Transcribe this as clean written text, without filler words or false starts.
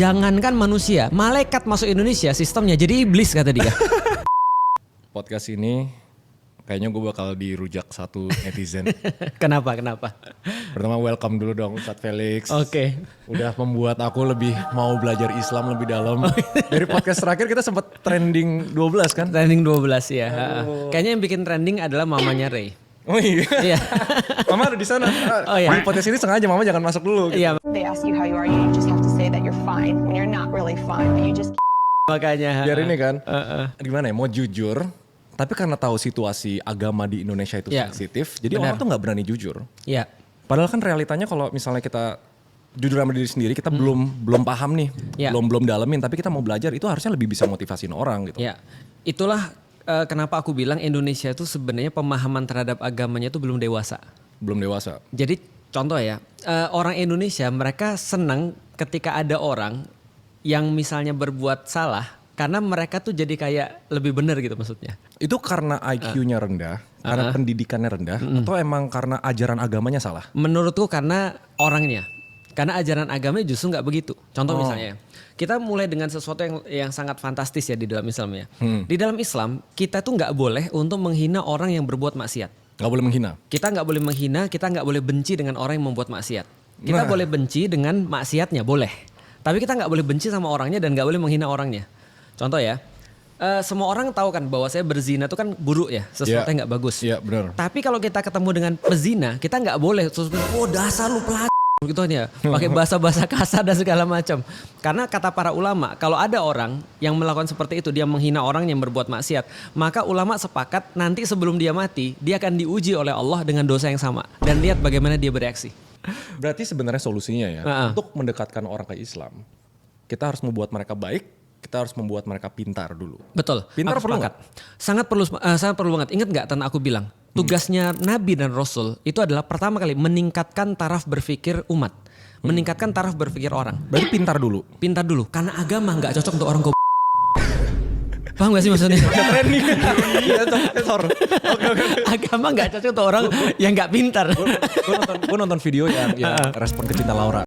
Jangankan manusia, malaikat masuk Indonesia sistemnya jadi iblis kata dia. Podcast ini kayaknya gue bakal dirujak satu netizen. Kenapa? Pertama welcome dulu dong Ustadz Felix. Oke. Udah membuat aku lebih mau belajar Islam lebih dalam. Dari podcast terakhir kita sempat trending 12 kan? Trending 12 ya. Kayaknya yang bikin trending adalah mamanya Ray. Oh iya. Iya. Mama ada di sana. Oh iya. Di podcast ini sengaja mama jangan masuk dulu. Gitu. Iya, They ask you how you are, you just have to say that you're fine when you're not really fine, but you just makanya. Biar ini kan. Gimana ya, mau jujur. Tapi karena tahu situasi agama di Indonesia itu Iya. sensitif. Jadi Benar. orang tuh gak berani jujur. Iya. Padahal kan realitanya kalau misalnya kita jujur sama diri sendiri, kita belum paham nih, Ya. belum dalamin, tapi kita mau belajar, itu harusnya lebih bisa motivasiin orang gitu. Ya. Itulah kenapa aku bilang Indonesia itu sebenarnya pemahaman terhadap agamanya itu belum dewasa. Belum dewasa. Jadi contoh ya, orang Indonesia mereka senang ketika ada orang yang misalnya berbuat salah karena mereka tuh jadi kayak lebih benar gitu maksudnya. Itu karena IQ-nya rendah, karena pendidikannya rendah, atau emang karena ajaran agamanya salah? Menurutku karena orangnya. Karena ajaran agamanya justru nggak begitu. Contoh misalnya, kita mulai dengan sesuatu yang sangat fantastis ya di dalam Islam ya. Di dalam Islam kita tuh nggak boleh untuk menghina orang yang berbuat maksiat. Gak boleh menghina? Kita nggak boleh menghina, kita nggak boleh benci dengan orang yang membuat maksiat. Kita Nah. boleh benci dengan maksiatnya, boleh. Tapi kita nggak boleh benci sama orangnya dan nggak boleh menghina orangnya. Contoh ya, semua orang tahu kan bahwa saya berzina itu kan buruk ya, sesuatu yang nggak bagus. Iya benar. Tapi kalau kita ketemu dengan pezina, kita nggak boleh terus, oh dasar lu pelacur gitu ya, pakai bahasa-bahasa kasar dan segala macam. Karena kata para ulama, kalau ada orang yang melakukan seperti itu, dia menghina orang yang berbuat maksiat, maka ulama sepakat nanti sebelum dia mati, dia akan diuji oleh Allah dengan dosa yang sama. Dan lihat bagaimana dia bereaksi. Berarti sebenarnya solusinya ya, untuk mendekatkan orang ke Islam, kita harus membuat mereka baik, kita harus membuat mereka pintar dulu. Betul. Pintar aku perlu sepakat. Sangat perlu banget. Ingat nggak tentang aku bilang, tugasnya Nabi dan Rasul itu adalah pertama kali meningkatkan taraf berpikir umat, meningkatkan taraf berpikir orang. Berarti pintar dulu. Pintar dulu, karena agama nggak cocok untuk orang goblok. Paham gak sih maksudnya? Trending. Iya, Thor. Agama nggak cocok untuk orang yang nggak pintar. Gue nonton video yang respon ke Cinta Laura.